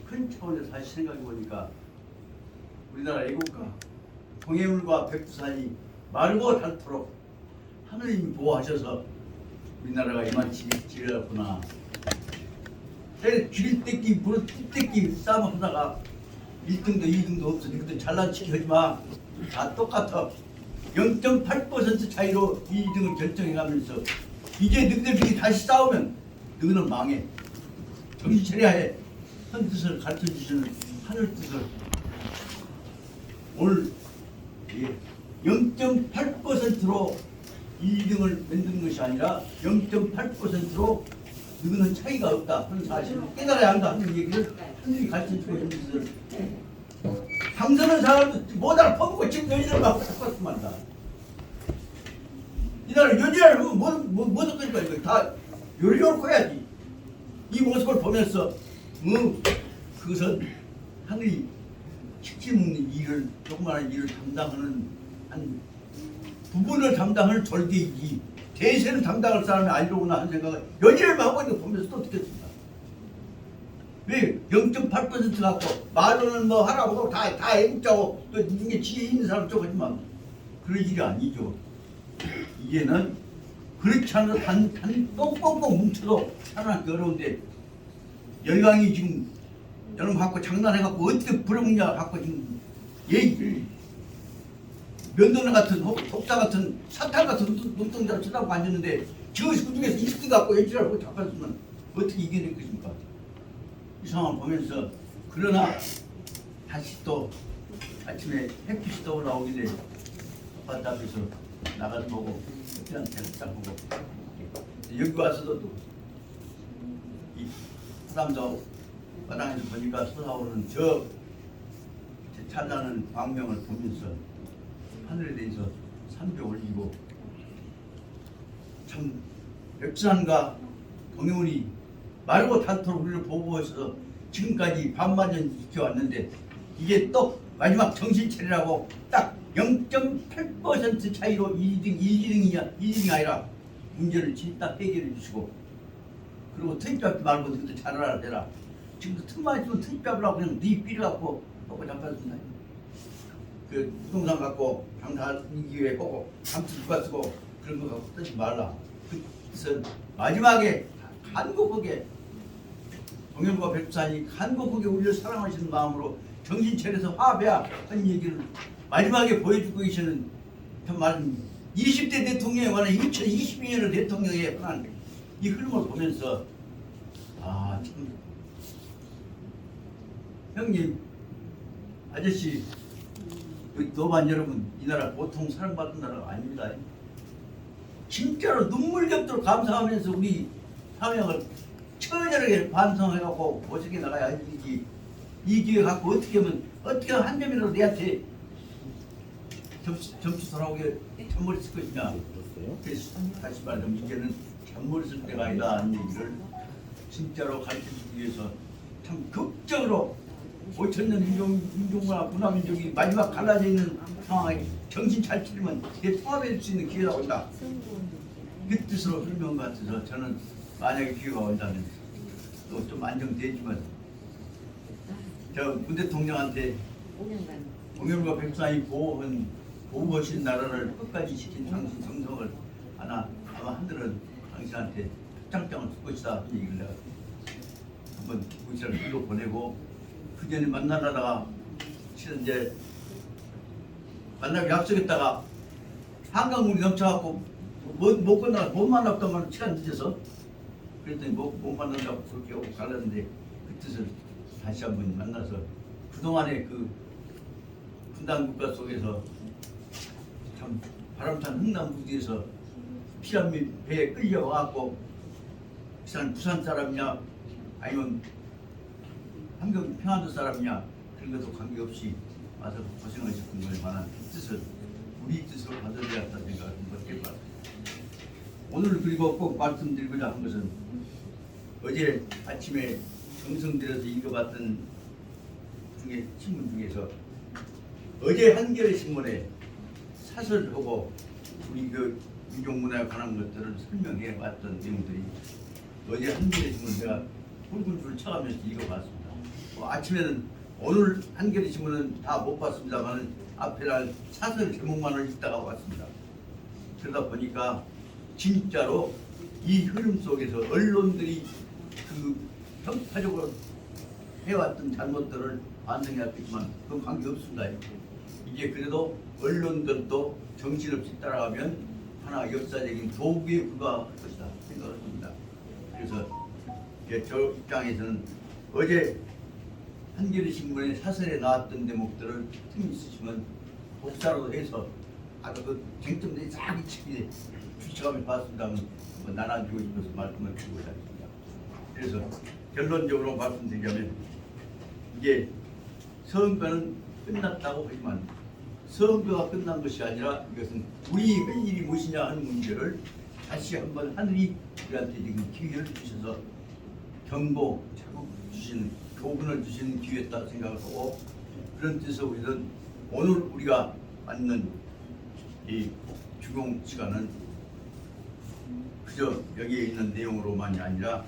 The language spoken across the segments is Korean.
큰 차원에서 다시 생각해 보니까 우리나라 애국가 동해물과 백두산이 마르고 닳도록 하느님이 보호하셔서 우리나라가 이만치 지렸구나. 길 떼기 무릎 떼기 싸움 하다가 1등도 2등도 없어. 이것도 잘난 척 하지 마. 다 똑같아. 0.8% 차이로 2등을 결정해가면서 이제 너희들끼리 다시 싸우면 너희는 망해. 정신 차려야 해. 현 뜻을 가르쳐주시는 하늘 뜻을 오늘 0.8%로 2등을 만든 것이 아니라 0.8%로 너희는 차이가 없다 하는 사실을 깨달아야 한다 하는 얘기를 하늘이 가르쳐주고 있는 뜻을 당선한 사람도 못 알아보고 지금 너희들 막 섞었으면 한다. 이 나라 연주를 하면 뭐 어떨 거야. 이거 다 요리요리 해야지. 이 모습을 보면서 그것은 하늘이 시키는 일을 조그마한 일을 담당하는 한 부분을 담당하는 절개이지 대세는 담당할 사람이 아니로구나 하는 생각을 연주를 하고 있는 거 보면서 또 느꼈습니다. 왜 0.8% 갖고 말로는 뭐 하라고 다 애국자고 또 이게 지혜 있는 사람 쪽이지만 그런 일이 아니죠. 이제는 그렇지 않아도 단 뻥뻥뻥 뭉쳐도 살아남기 어려운데 열강이 지금 여러분 갖고 장난해갖고 어떻게 부려먹냐 갖고 지금 면도ner 같은 독사 같은 사탄 같은 눈동자를 쳐다보고 앉았는데 저 중에서 1등 갖고 연주하고 잡혔으면 어떻게 이겨낼 것입니까? 이 상황을 보면서 그러나 다시 또 아침에 햇빛이 떠올라오길래 아파트 앞에서 나가서 보고 그때한테 딱 보고 여기 와서도 또 이 사람도 마당에서 보니까 솟아오르는 저 찬란한 광명을 보면서 하늘에 대해서 산배 올리고 참 백두산과 동해물이 마르고 닳도록 우리를 보호해서 지금까지 반만년 지켜왔는데 이게 또 마지막 정신 차리라고 딱 0.8% 차이로 2등이 아니라 문제를 진딱 해결해 주시고 그리고 트입잡지 말고 너희들 잘 알아대라. 지금도 틈만 있으면 트입잡으라고 그냥 네 삐를 갖고 놓고 잡혔습니다. 그 부동산 갖고 장사하기 위해 꼭 감투 누가 쓰고 그런 거 갖고 쓰지 말라. 그래서 마지막에 간곡하게 동해물과 백두산이 간곡하게 우리를 사랑하시는 마음으로 정신 차려서 화합해야 하는 얘기를 마지막에 보여주고 계시는 말은 20대 대통령에 관한 2022년의 대통령에 관한 이 흐름을 보면서 참 형님 아저씨 노반 여러분 이 나라 보통 사랑받는 나라가 아닙니다. 진짜로 눈물 겹도록 감사하면서 우리 사명을 처절하게 반성해갖고 어떻게 나가야 할지 이 기회 갖고 어떻게 하면 한 점이라도 내한테 점수 돌아오게 잔머리 쓸 것이냐. 그래서 다시 말하면 이제는 잔머리 쓸 때가 아니다 하는 얘기를 진짜로 가르쳐주기 위해서 참 극적으로 5천년 민족과 문화민족이 마지막 갈라져 있는 상황에 정신 잘 차리면 이게 통합할 수 있는 기회가 온다. 그 뜻으로 설명 같아서 저는 만약에 기회가 온다면 또 좀 안정되지만 저 문 대통령한테 동해물과 백두산이 보호하신 나라를 끝까지 지킨 당신 정성을 아마 하늘은 당신한테 표창장을 줄 것이다 하는 얘기를 내가 한번 의사를 일로 보내고 그 전에 만나다가 실은 이제 만나기 약속했다가 한강물이 넘쳐갖고 못 끝나가 못 만났더만 시간 늦어서 그랬더니 못 만난다고 그렇게 오고 갈랐는데 그 뜻을 다시 한번 만나서 그동안의 그 분단 국가 속에서 참 바람찬 흥남부지에서 피난민 배에 끌려와갖고 부산 사람이냐 아니면 함경 평안도 사람이냐 그런 것도 관계없이 와서 고생하셨던 것에 관한 뜻을 우리 뜻으로 받아들여야 한다는 생각을 한번 해봤습니다. 오늘 그리고 꼭 말씀드리고자 한 것은 어제 아침에 정성 들여서 읽어봤던 중에 신문 중에서 어제 한겨레 신문에 사설을 하고 우리 그 민족문화에 관한 것들을 설명해 왔던 내용들이 어제 한겨레 신문 내가 굵은 줄을 쳐가면서 읽어봤습니다. 아침에는 오늘 한겨레 신문은 다 못 봤습니다만 앞에 날 사설 제목만을 읽다가 왔습니다. 그러다 보니까 진짜로 이 흐름 속에서 언론들이 그 편파적으로 해왔던 잘못들을 반성해왔겠지만 그건 관계없습니다. 이게 그래도 언론들도 정신없이 따라가면 하나 역사적인 도구에 불과할 것이다 생각을 합니다. 그래서 저 입장에서는 어제 한겨레 신문에 사설에 나왔던 대목들을 틈 있으시면 복사로 해서 아까 그 쟁점들이 싹 이치게 주체감을 봤습니다면 한번 나눠주고 싶어서 말씀을 드리고 있습니다. 그래서 결론적으로 말씀드리자면 이게 선거는 끝났다고 하지만 선거가 끝난 것이 아니라 이것은 우리 할 일이 무엇이냐 하는 문제를 다시 한번 하늘이 우리한테 지금 기회를 주셔서 경고, 자극 주시는 교훈을 주시는 기회였다 생각을 하고 그런 뜻에서 우리는 오늘 우리가 맞는 이 주공 시간은 그저 여기에 있는 내용으로만이 아니라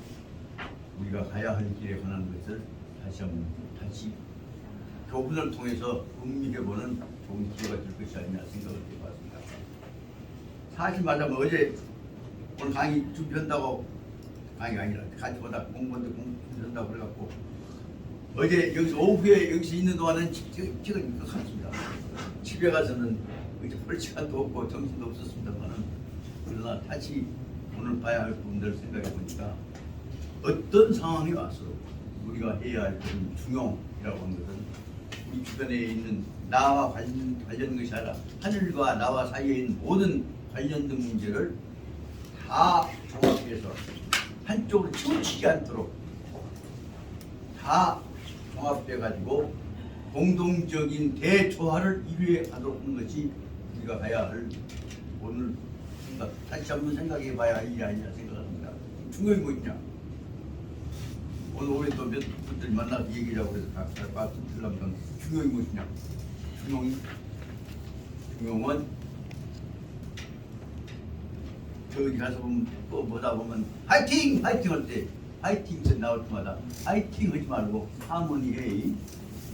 우리가 가야 할 길에 관한 것을 다시 한번 다시 교훈을 통해서 음미해보는 좋은 기회가 될 것이 아니냐 생각을 해봤습니다. 사실 말하면 어제 오늘 강의 준비한다고 강의가 아니라 같이 보다 공부한테 준비한다고 그래갖고 어제 여기서 오후에 여기서 있는 동안은 찍은 것 같습니다. 집에 가서는 이제 볼 시간도 없고 정신도 없었습니다만은 그러나 다시 오늘 봐야 할 부분들을 생각해 보니까 어떤 상황이 와서 우리가 해야 할 그런 중용이라고 하는 것은 우리 주변에 있는 나와 관련 것이 아니라 하늘과 나와 사이에 있는 모든 관련된 문제를 다 종합해서 한쪽으로 치우치지 않도록 다 종합해 가지고 공동적인 대조화를 이루어 가도록 하는 것이 우리가 가야 할 오늘 다시 한번 생각해 봐야 할 일이 아니냐 생각합니다. 중요한 거 있냐? 오늘 우리 또 몇 분들이 만나서 얘기하자고 해서 각자 말씀드리려면 중요한 것이냐? 중용은 저기 가서 보면 또 보다 보면 화이팅! 화이팅 할 때 화이팅 전 나올 때마다 화이팅 하지 말고 하모니에 이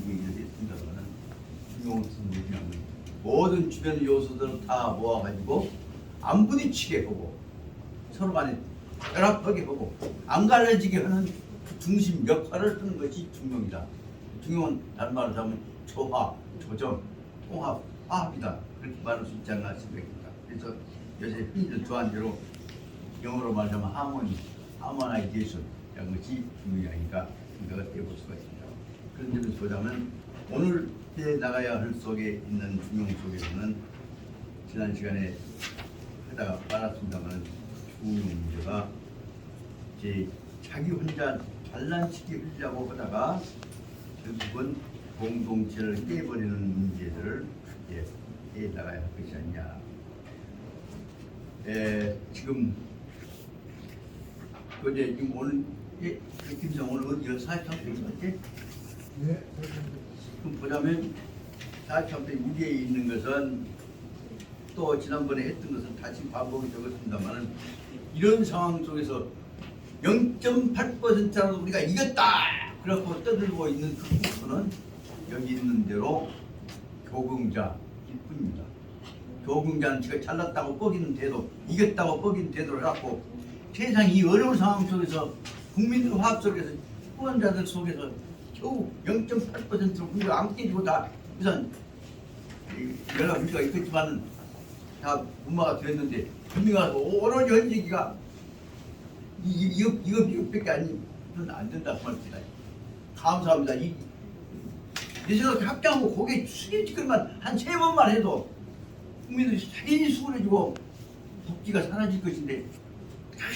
얘기를 했습니다만 중용은 뭐냐면 모든 주변 요소들을 다 모아가지고 안 부딪히게 하고 서로 간에 결합하게 하고 안 갈라지게 하는 그 중심 역할을 하는 것이 중용이다. 중용은 다른 말로 하면 조화, 조정, 통합, 화합이다. 그렇게 말할 수 있지 않나 생각합니다. 그래서 요새 흔히들 좋아하는 대로 영어로 말하면 하모니, 하모나이제이션이라는 것이 중요이 아닌가 생각을 해볼 수가 있습니다. 그런 점에서 보자면 오늘 해 나가야 할 속에 있는 중용 속에서는 지난 시간에 하다가 말았습니다만 중용 문제가 이제 자기 혼자 잘난치게 하려고 하다가 결국은 공동체를 깨버리는 문제들을 해 나가야 할 것이 아니냐. 지금 그제 지금 오늘 김성 오늘 어디요? 43페이지 맞지? 네. 그럼 보자면 43페이지 무게에 있는 것은 또 지난번에 했던 것을 다시 반복이 되었습니다만은 이런 상황 속에서 0.8%라도 우리가 이겼다! 그렇고 떠들고 있는 그 부분은 여기 있는 대로 교긍자일 뿐입니다. 교긍자는 지가 잘났다고 뻐기는 태도, 이겼다고 뻐기는 태도를 갖고 세상 이 어려운 상황 속에서 국민들 화합 속에서 후원자들 속에서 겨우 0.8%로 우리가 안 깨지고 다 우선 여러 우리가 있겠지만은 다 분마가 되었는데 분명히 와서 오로지 현직이가 이것밖에 안 된다 그 말입니다. 감사합니다. 내 생각에 합장하고 고개 숙여지기만 한 3번만 해도 국민들이 자연히 수월해지고 복지가 사라질 것인데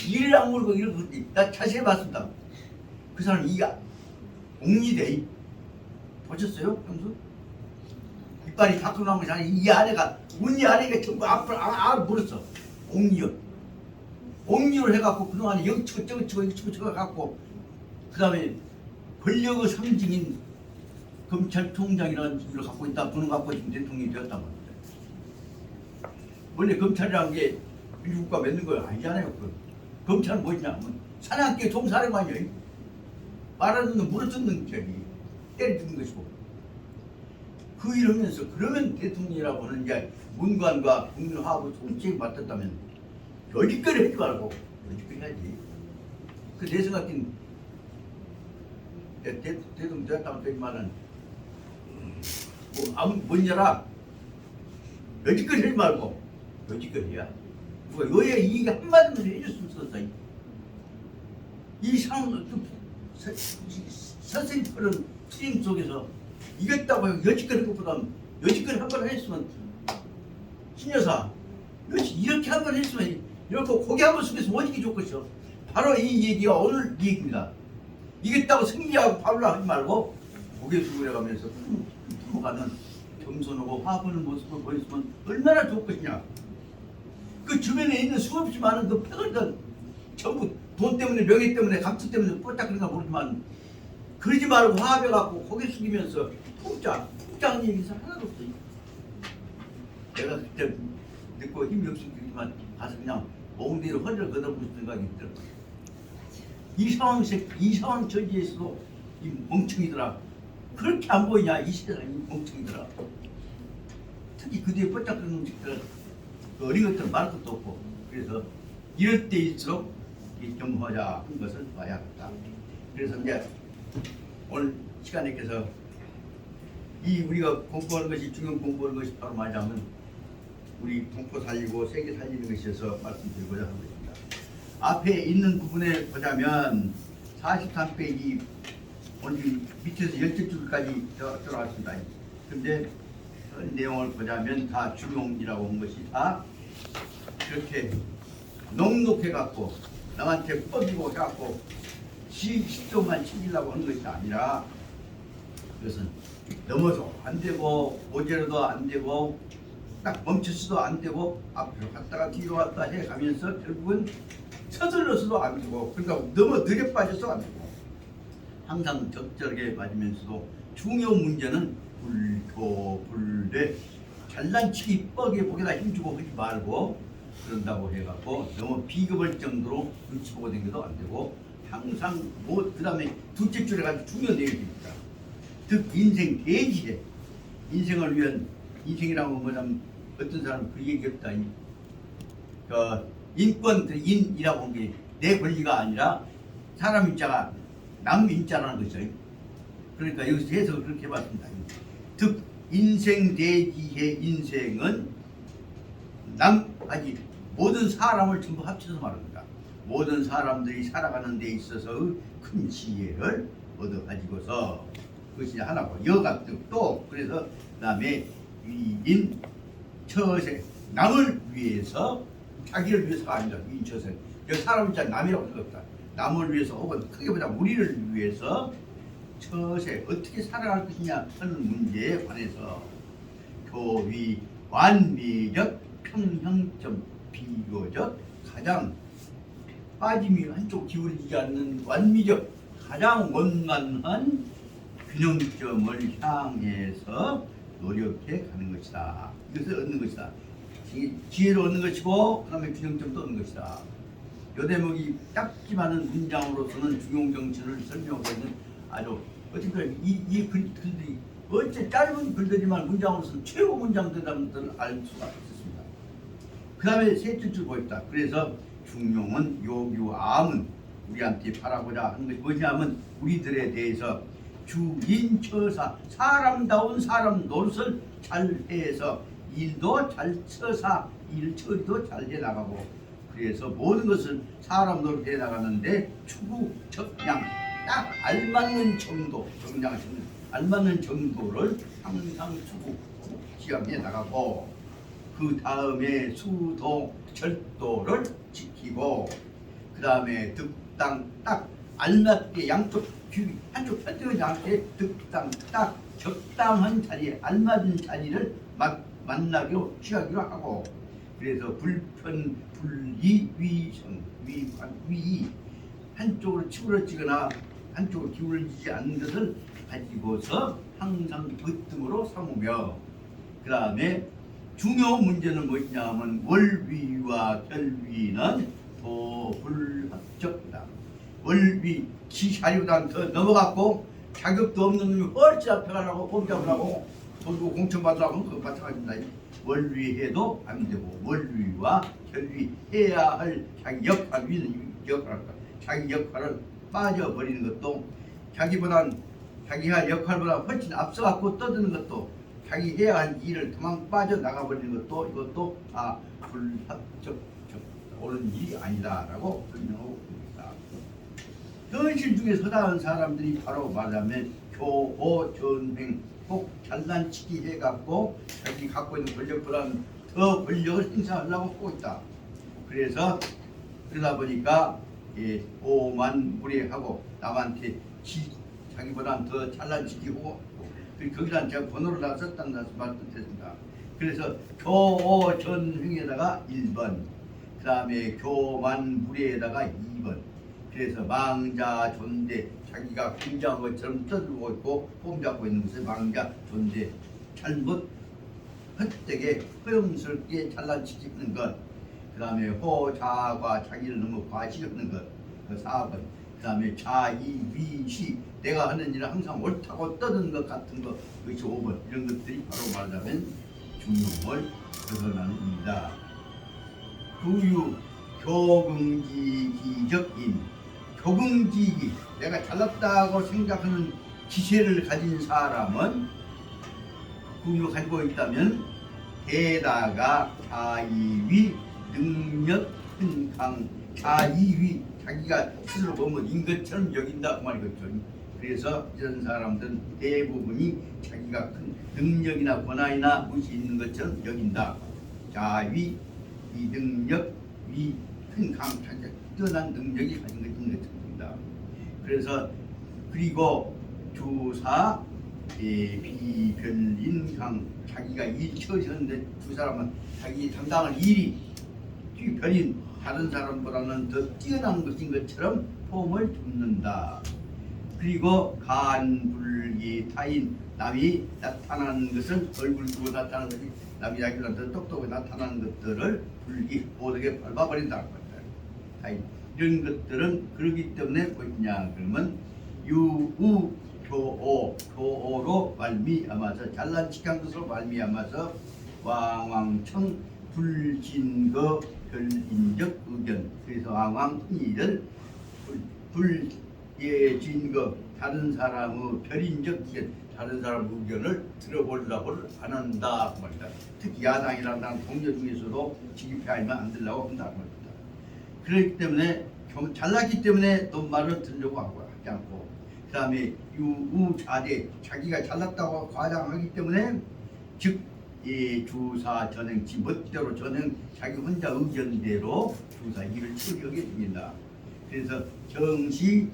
일을 안 물고 이러고 나 자세히 봤습니다. 그 사람 이가 옥리대 보셨어요? 평소? 이빨이 밖으로 나온 것이 아니라 이 아래가 운이 아래가 전부 앞으로 물었어. 옥리를 해갖고 그동안에 여기 치고 저기 치고 여기 치고 저기 갖고 그 다음에 권력의 상징인 검찰총장이라는 직위를 갖고 있다. 그는 갖고 지금 대통령이 되었단 말입니다. 원래 검찰이라는 게 민주국가 맺는 거 아니잖아요. 검찰은 뭐냐? 사냥개 총사령관이에요. 말하는 물어뜯는 저기 때려 죽는 것이고 그 일을 하면서 그러면 대통령이라고 하는 게 문관과 국민 화합을 통째에 맡았다면 여지거리 하지 말고 여지거리 해야지. 그 내 생각엔 대통령 되었다고 되지만은 뭐 아무 뭔냐라 여지거리 하지 말고 여지거리야. 누가 여야 이익이 한마디만 해줬으면 좋겠다. 이 상황을 선생님 그런 트림 속에서 이겼다고 여지거리 것보다 여지거리 한 번 했으면 신여사 이렇게 한 번 했으면 이렇게 고개 한 번 숙여서 어디게 좋겠어. 바로 이 얘기가 오늘 이 얘기입니다. 이겼다고 승리하고 바로 하지 말고 고개 숙여가면서 넘어가는 겸손하고 화합하는 모습을 보였으면 얼마나 좋을 것이냐. 그 주변에 있는 수없이 많은 그 패거리들 전부 돈 때문에 명예 때문에 감투 때문에 뽀짝거리가 모르지만 그러지 말고 화합해갖고 고개 숙이면서 풍자하는 얘기가 하나도 없어요. 내가 그때 듣고 힘이 없었지만 가서 그냥 몽대로 허리를 걷어보고 싶은 생각이 들어. 이 상황 처지에서도 이 멍청이더라. 그렇게 안 보이냐 이 세상에 멍청이더라. 특히 그 뒤에 뽀짝거리는 음식들은 어린 것들은 말할 것도 없고 그래서 이럴 때일수록 이 겸허하자 하는 것을 봐야겠다. 그래서 이제 오늘 시간에 께서 이 우리가 공부하는 것이 중요한 공부하는 것이 바로 말하자면 우리 동포 살리고 세계 살리는 것이어서 말씀드리고자 하는 것입니다. 앞에 있는 부분에 보자면 43페이지 오늘 밑에서 10줄까지 들어왔습니다. 그런데 그 내용을 보자면 다 중용이라고 한 것이 다 그렇게 녹록해 갖고 남한테 뻗이고 해갖고 시점만 챙기려고 하는 것이 아니라 그것은 넘어서 안 되고 오제로도 안 되고 딱 멈춰서도 안 되고 앞으로 갔다가 뒤로 왔다 해 가면서 결국은 서둘러서도 안 되고 그러니까 너무 느려 빠져서 안 되고 항상 적절하게 맞으면서도 중요한 문제는 불교불대 잘난치기 뻑에 보기다 힘주고 하지 말고 그런다고 해갖고 너무 비겁할 정도로 눈치 보고 다니도 안 되고 항상 뭐 그 다음에 둘째 줄에 가지고 중요한 내용입니다. 즉 인생 대지에 인생을 위한 인생이라고 뭐냐면 어떤 사람은 그 얘기했다. 인권 인이라고 한 게 내 권리가 아니라 사람 인자가 남 인자라는 것이죠. 그러니까 여기서 해석을 그렇게 해봤습니다. 즉 인생 대지의 인생은 아직 모든 사람을 전부 합쳐서 말합니다. 모든 사람들이 살아가는 데 있어서 큰 지혜를 얻어 가지고서 그것이 하나고 여가 또 그래서 그다음에 위인 처세 남을 위해서 자기를 위해서가 아니라 위인 처세 여기 사람이 자 남이라고 생각합니다. 남을 위해서 혹은 크게 보자 우리를 위해서 처세 어떻게 살아갈 것이냐 하는 문제에 관해서 교위 완미적 평형점 비교적 가장 빠짐이 한쪽 기울이지 않는 완미적 가장 원만한 균형점을 향해서 노력해 가는 것이다. 이것을 얻는 것이다. 지혜를 얻는 것이고 그 다음에 균형점도 얻는 것이다. 이 대목이 짧지만은 문장으로서는 중용 정신을 설명하고 있는 아주 어쨌든 이 글들이 어째 짧은 글들이지만 문장으로서는 최고 문장들을 알 수가 있습니다. 그 다음에 셋째 줄 보였다. 그래서 중용은 요규암은 우리한테 바라보자 하는 것이 뭐냐면 우리들에 대해서 주인처사 사람다운 사람 노릇을 잘 해서 일도 잘 처사 일 처리도 잘 해나가고 그래서 모든 것을 사람 노릇해 나가는데 추구 적량 딱 알맞는 정도 정량 알맞는 정도를 항상 추구 지향해 나가고 그 다음에 수도 절도를 지키고 그 다음에 득당 딱 알맞게 양쪽 한쪽 편들어지 않게 득당 딱 적당한 자리에 알맞은 자리를 만나기로 취하기로 하고 그래서 불편 불이 위성 위 한쪽으로 치우러지거나 한쪽으로 기울어지지 않는 것을 가지고서 항상 으뜸으로 삼으며 그 다음에 중요한 문제는 무엇이냐 하면 월위와 결위는 도불합적이다. 월위 기샤리보다 더 넘어갔고 자격도 없는 놈이 훨씬 앞에 가려고 꼼잡으라고 돈도 공천받으라고 그거 마찬가지입니다. 원위해도 안 되고 원위와 결위해야 할 자기 역할 위는 역할할까 자기 역할을 빠져버리는 것도 자기가 역할보다 훨씬 앞서갖고 떠드는 것도 자기 해야 할 일을 도망 빠져나가버리는 것도 이것도 다 불합적 옳은 일이 아니다라고 설명하고 있습니다. 현실 중에 서다한 사람들이 바로 말하면 교호 전횡 꼭 잘난치기 해갖고 자기 갖고 있는 권력보다는 더 권력을 행사하려고 하고 있다. 그래서 그러다 보니까 오만무례하고 남한테 자기보다는 더 잘난치기 하고 거기다 제가 번호를 다 썼다는 말씀드렸습니다. 그래서 교호 전횡에다가 1번 그 다음에 교만무례에다가 2번 그래서 망자 존대 자기가 굉장한 것처럼 떠들고 있고 폼잡고 있는 것을 망자 존대 잘못 헛되게 허용스럽게 잘난치기 하는 것 그 다음에 호자과 자기를 너무 과시하는 것 그 4번 그 다음에 자의위시 내가 하는 일을 항상 옳다고 떠드는 것 같은 것 그것이 5번 이런 것들이 바로 말하자면 중용을 벗어나는 일이다. 구유 교긍지기적인 교긍지기 내가 잘났다고 생각하는 기세를 가진 사람은 구유 가지고 있다면 게다가 자의위 능력 큰강 자의위 자기가 스스로 보면 인것처럼 여긴다 그 말이겠죠. 그래서 이런 사람들은 대부분이 자기가 큰 능력이나 권한이나 무엇이 있는 것처럼 여긴다. 자위 이 능력 위 큰 강 자기가 뛰어난 능력이 가진 것입니다. 그래서 그리고 주사 비별인 강 자기가 일 처리하는데 두 사람은 자기 담당할 일이 별인 다른 사람보다는 더 뛰어난 것인 것처럼 폼을 줍는다. 그리고 간불기 타인 남이 나타나는 것은 얼굴 두고 나타나는 것이 남이 자기보다 더 똑똑하게 나타나는 것들을 불기 모두게 밟아버린다는 겁니다. 타인 이런 것들은 그러기 때문에 뭐냐 그러면 유우 교오로 말미암아서 잘난치한 것으로 말미암아서 왕왕청 불진거 별인적 의견 그래서 왕왕 이를 불예진거 다른 사람의 별인적 의견 다른 사람 의견을 들어보려고 안 한다 그 말이다. 특히 야당이라는 동료 중에서도 지기패하면 안 되려고 한다 그 말이다. 그렇기 때문에 잘났기 때문에 너 말을 들으려고 하지 않고 그 다음에 유우자대 자기가 잘났다고 과장하기 때문에 즉 주사 전행지 멋대로 전행 자기 혼자 의견대로 주사 일을 처리하게 됩니다. 그래서 정시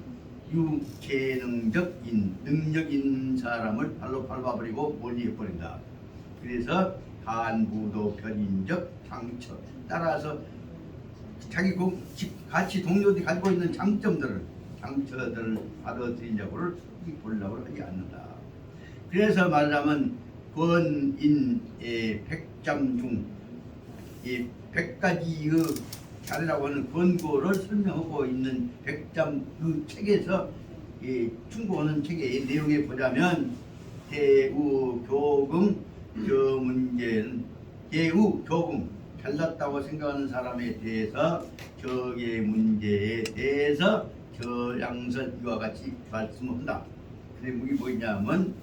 유재능적인 능력인 사람을 발로 밟아버리고 멀리해버린다. 그래서 간부도 별인적 장처 따라서 자기 같이 동료들이 가지고 있는 장점들을 장처들을 받아들이려고를 보려고 하지 않는다. 그래서 말하자면 권인의 백잠 중 100가지의 자리라고 하는 권고를 설명하고 있는 백잠 그 책에서 충고하는 책의 내용에 보자면 대우 교금 저 문제는 대우 교금 잘났다고 생각하는 사람에 대해서 저의 문제에 대해서 저 양선 이와 같이 말씀한다. 그게 뭐냐면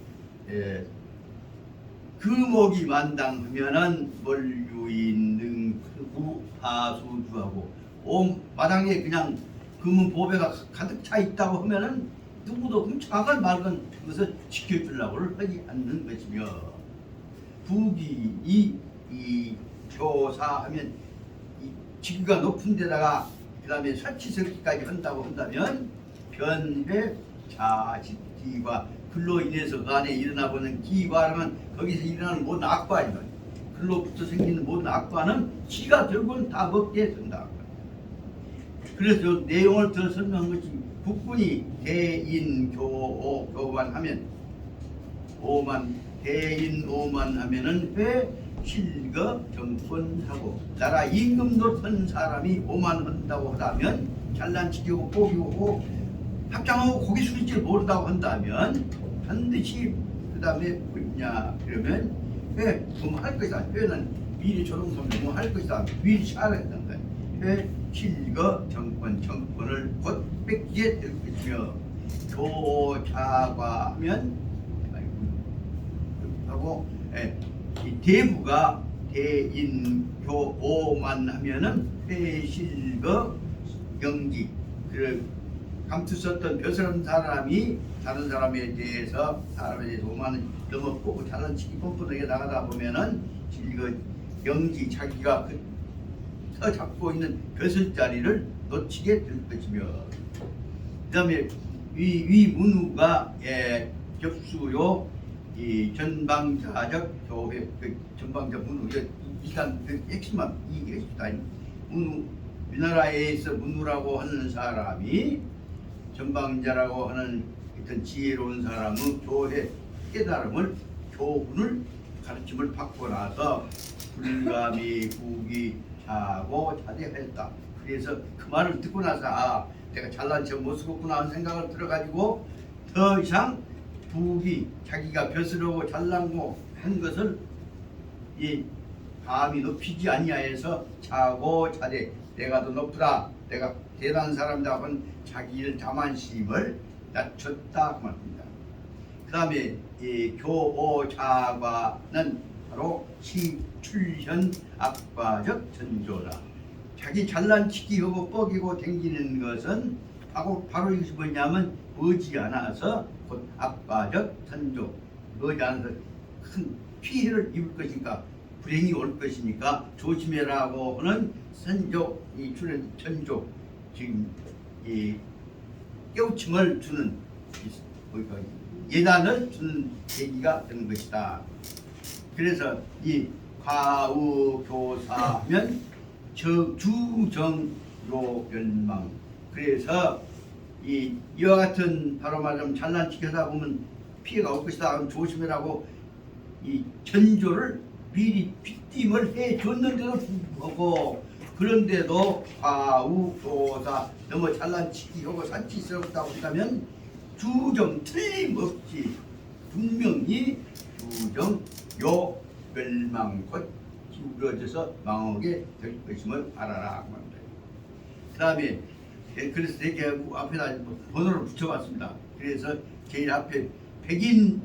금옥이 만당하면은 멀유인 능크구 파수주하고 온 마당에 그냥 금은 보배가 가득 차 있다고 하면은 누구도 훔쳐가건 말건 그것을 지켜주려고 하지 않는 것이며 부귀이 이 교사하면 이 직위가 높은 데다가 그 다음에 사치설기까지 한다고 한다면 변회 자식기와 글로 인해서 그 안에 일어나보는 기과라면 거기서 일어나는 모든 악과이면 글로부터 생기는 모든 악과는 지가 결국은 다 먹게 된다. 그래서 내용을 더 설명한 것이 국군이 대인교오만 오만 대인오만 하면은 회 실거 정권하고 나라 임금 높은 사람이 오만한다고 하다면 잘난치기고 포기하고 합장하고 고개 숙일 줄 모른다고 한다면 반드시 그 다음에 뭐냐 그러면 뭐할 것이다. 회는 미리 조동선을 뭐할 것이다. 미리 알아야 된다. 회 실거 정권을 곧 뺏기게 될 것이며 교자과하면 하고 이 대부가 대인교오만 하면은 회실거 영기 그 감투 썼던 벼슬한 사람이 다른 사람에 대해서 오만을 넘었고 잘난치기 뻔뻔하게 나가다 보면은 실거 영지 자기가 서 잡고 있는 벼슬자리를 놓치게 될 것이며 그다음에 위문우가 격수요 이 전방자적 교회 그 전방자 문우 일단 그 핵심만 이해했다. 문우 우리나라에서 문우라고 하는 사람이 전방자라고 하는 어떤 지혜로운 사람의 교회 깨달음을 교훈을 가르침을 받고 나서 불감이 후기 자고 자대하였다. 그래서 그 말을 듣고 나서 내가 잘난 척 못 쓰겠구나 하는 생각을 들어가지고 더 이상 부귀 자기가 벼슬하고 잘난고 한 것을 이 감히 높이지 아니하여서 자고 자대 내가 더 높다 내가 대단한 사람이다 한 자기의 자만심을 낮췄다 그 말입니다. 그 다음에 이 교오자과는 바로 시출현 악과적 전조다. 자기 잘난치기하고 뻐기고 댕기는 것은 바로 이것이 뭐냐면 머지않아서 곧 악과적 전조 머지않아서 큰 피해를 입을 것이니까 불행이 올 것이니까 조심해라고 하는 선조 이 출현 전조 지금 이 깨우침을 주는 예단을 주는 계기가 되는 것이다. 그래서 이 과우교사하면 주정요멸망 그래서 이와 같은 바로 말하면 잘난치기 하다 보면 피해가 올 것이다. 조심해라고 이 전조를 미리 빗김을 해줬는데도 불구하고 그런데도 과우교사 너무 잘난치기하고 산치스럽다고 한다면 주정 틀림없이 분명히 주정요 멸망 곧 기울어져서 망하게 될 것임을 알아라. 그 다음에 그래서 되게 앞에다 번호를 붙여봤습니다. 그래서 제일 앞에 백인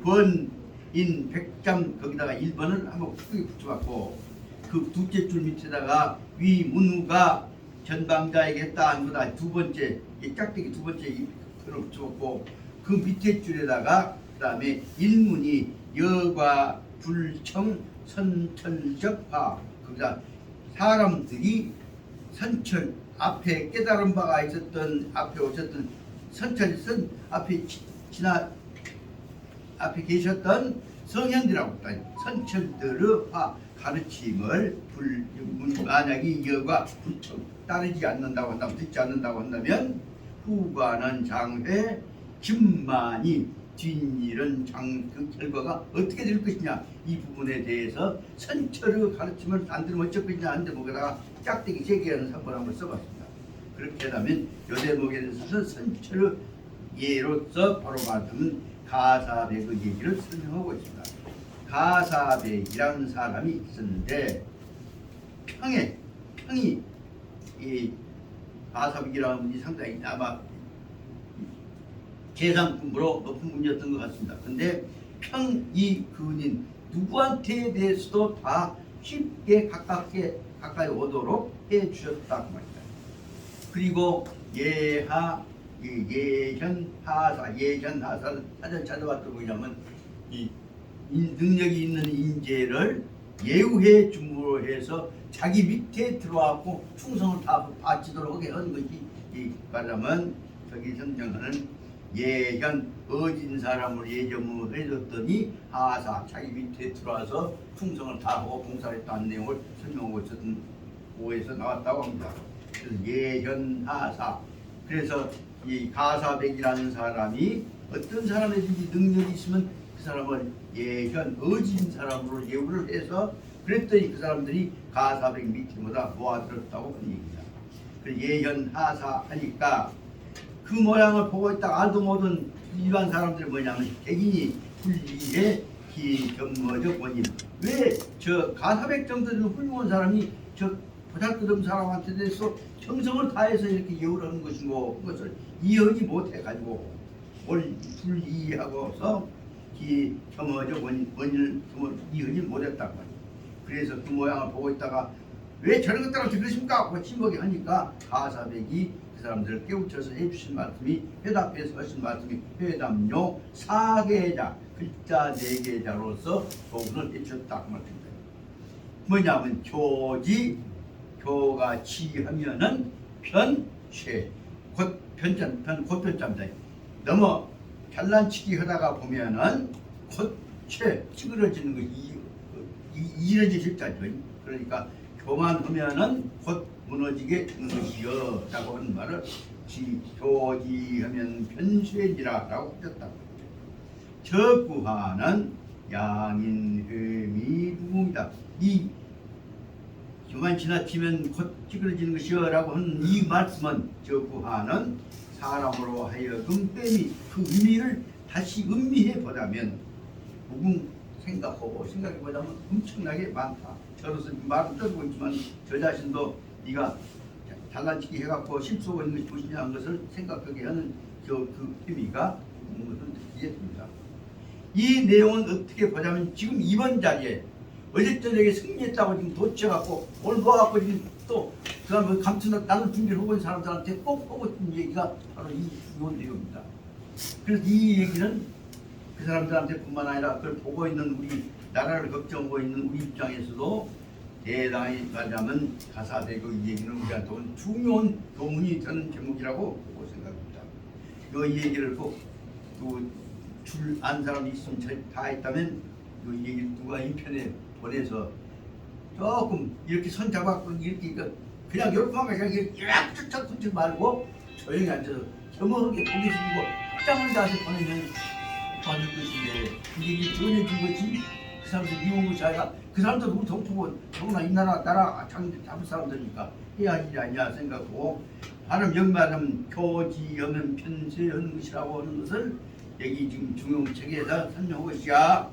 권인 백장 거기다가 1번을 한번 크게 붙여봤고 그 둘째 줄 밑에다가 위문우가 전방자에게 했다 한 거다 두 번째 이 짝대기 두 번째 이걸 붙여봤고 그 밑에 줄에다가 그 다음에 일문이 여과 불청 선철적화 거기다 사람들이 선철 앞에 깨달은 바가 있었던 앞에 오셨던 선철선 앞에 앞에 계셨던 성현들하고 선철들의 가르침을 만약에 여과 불청 따르지 않는다고 한다면 듣지 않는다고 한다면 후관은 장회 김만이 뒷일은 그 결과가 어떻게 될 것이냐 이 부분에 대해서 선철의 가르침을 안 들으면 어쩔 것이냐 하는데 거기다가 짝대기 3개라는 3번 한번 써봤습니다. 그렇게 하면 요 대목에 대해서 선철의 예로서 바로 말하면 가사백의 얘기를 설명하고 있습니다. 가사백이라는 사람이 있었는데 평이 이 가사백이라는 분이 상당히 아마 계산품으로 높은 분이었던 것 같습니다. 근데 평이 근인 누구한테 대해서도 다 쉽게 가까이 오도록 해주셨다 그 말입니다. 그리고 예현하사를 찾아봤던 뭐냐면 이 능력이 있는 인재를 예우해 줌으로 해서 자기 밑에 들어왔고 충성을 다 바치도록 하게 한 것이 이 말하면 저기 성경하는 예현 어진 사람을 예정을 해줬더니 하사 자기 밑에 들어와서 충성을 다하고 봉사를 했다는 내용을 설명하고 있었던 오에서 나왔다고 합니다. 그래서 예현 하사 그래서 이 가사백이라는 사람이 어떤 사람에든지 능력이 있으면 그 사람을 예현 어진 사람으로 예우를 해서 그랬더니 그 사람들이 가사백 밑에보다 모아들었다고 하는 얘기입니다. 그 예현하사하니까 그 모양을 보고 있다가 알도 모든 일반 사람들이 뭐냐면 백인이 불리해 기견머적 원인. 왜 저 가사백 정도 되는 훌륭한 사람이 저 보잘것없는 사람한테 대해서 정성을 다해서 이렇게 예우를 하는 것이고 그것을 이해하지 못해가지고 뭘 불이해하고서 기견머적 원인을 이해하지 못했단 말이에요. 그래서 그 모양을 보고 있다가 왜 저런 것들한테 그러십니까? 하고 침묵이 하니까 가사백이 그 사람들을 깨우쳐서 해주신 말씀이 회답해서 하신 말씀이 회담요 사계자 글자 4개자로서 교훈을 해주셨다 그 말입니다. 뭐냐면 교지 교가 지하면은 편쇠 곧 편자입니다. 너무 잘난치기 하다가 보면은 곧쇠 찌그러지는 거 이어지실 자죠. 그러니까 교만하면은 곧 무너지게 되는 것이여 라고 하는 말을 교지하면 편쇠지라라고 하셨다고. 적구하는 양인회미무입니다. 이 교만 지나치면 곧 찌그러지는 것이여 라고 하는 이 말씀은 적구하는 사람으로 하여금 땜이 그 의미를 다시 음미해 보자면 무궁 생각해보자면 엄청나게 많다. 저로서 말은 떠들고 있지만 저 자신도 네가 잘난치기 해갖고 실수하고 있는 것이 무엇이냐 하는 것을 생각하게 하는 그 의미가 있는 것을 느끼게 됩니다. 이 내용은 어떻게 보자면 지금 이번 자리에 어제 저녁에 승리했다고 지금 도취해갖고 오늘 모아갖고 지금 또 그 다음에 감투나 나눌 준비를 하고 있는 사람들한테 꼭 하고 싶은 얘기가 바로 이 중요한 내용입니다. 그래서 이 얘기는 그 사람들한테 뿐만 아니라 그걸 보고 있는 우리 나라를 걱정하고 있는 우리 입장에서도 대단히 말하자면 가사되고 이 얘기는 우리한테 중요한 교훈이 되는 제목이라고 보고 생각합니다. 이 얘기를 꼭 줄 안 사람이 있으면 다 했다면 이 얘기를 누가 인편에 보내서 조금 이렇게 손 잡아갖고 이렇게 그냥 요렇게만 그냥 이렇게 쫙쫙 붙지 말고 조용히 앉아서 겸허하게 고개 숙이고 확장을 다해서 보내면 받을 것인데 이 얘기 전해준 것이 그 사람들 미운 것이 아니라 그 사람들 우리 동포고 더구나 이 나라 잡을 사람들이니까 해야 할 일이 아니냐 생각하고 발음 연말하면 교지하면 편세하는 것이라고 하는 것을 여기 지금 중용책에서 설명하고 있어야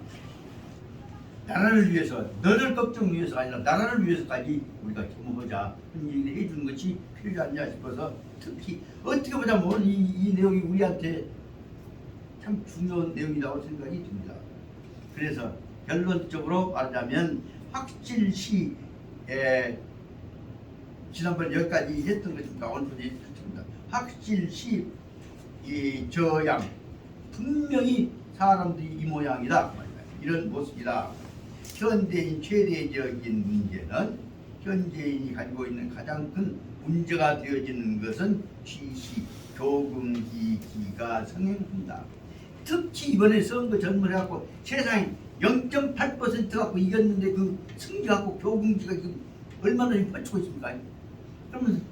나라를 위해서 너를 걱정 위해서 아니라 나라를 위해서까지 우리가 겸허하자 그런 얘기를 해주는 것이 필요하지 않냐 싶어서 특히 어떻게 보자면 이 내용이 우리한테 참 중요한 내용이라고 생각이 듭니다. 그래서 결론적으로 말하자면 확실시 지난번 여기까지 했던 것입니다. 오늘부터 했습니다. 확실시 이 저양 분명히 사람들이 이 모양이다 이런 모습이다. 현대인 최대적인 문제는 현재인이 가지고 있는 가장 큰 문제가 되어지는 것은 취시 교금기기가 성행한다. 특히 이번에 선거 전문해갖고 세상에 0.8% 갖고 이겼는데 그 승리 갖고 교금기가 지금 얼마나 뻗치고 있습니까? 그러면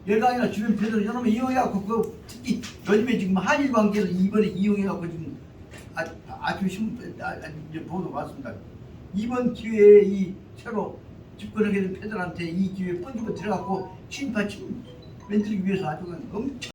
열강이나 주변 패들 여러분 이용해갖고 그 특히 요즘에 지금 한일 관계를 이번에 이용해갖고 지금 아침 신문 보도 봤습니다. 이번 기회에 이 새로 집권하게 된 패들한테 이 기회에 뻔주고 들어갖고 친파 만들기 위해서 아주 엄청